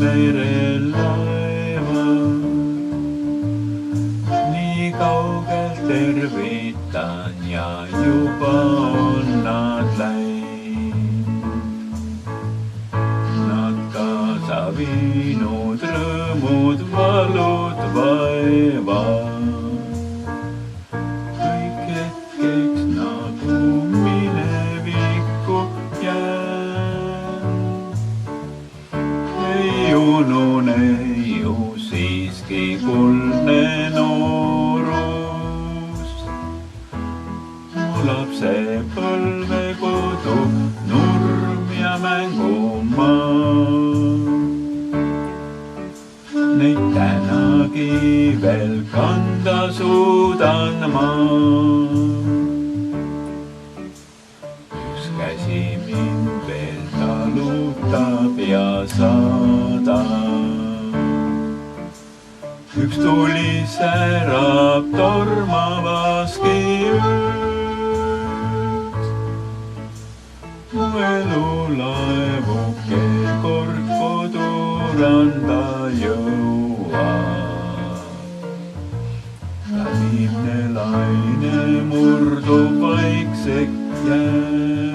merel laevad. Nii kaugelt tervitan ja juba on nad läinud. Nad kaasa viinud rõõmud, valud, vaevad. Kõik hetkeks nagu minevikku jääb. Ei unune ju siiski kuldne noorus. Mu lapsepõlvekodu, nurm ja mängumaa. Neid tänagi veel kanda suudan ma. Üks käsi mind veel talutab ja saadab. Üks tuli särab tormavaski ööks. Mu elulaevuke kord koduranda jõuab. Ja viimne laine murdub vaikseks jääb.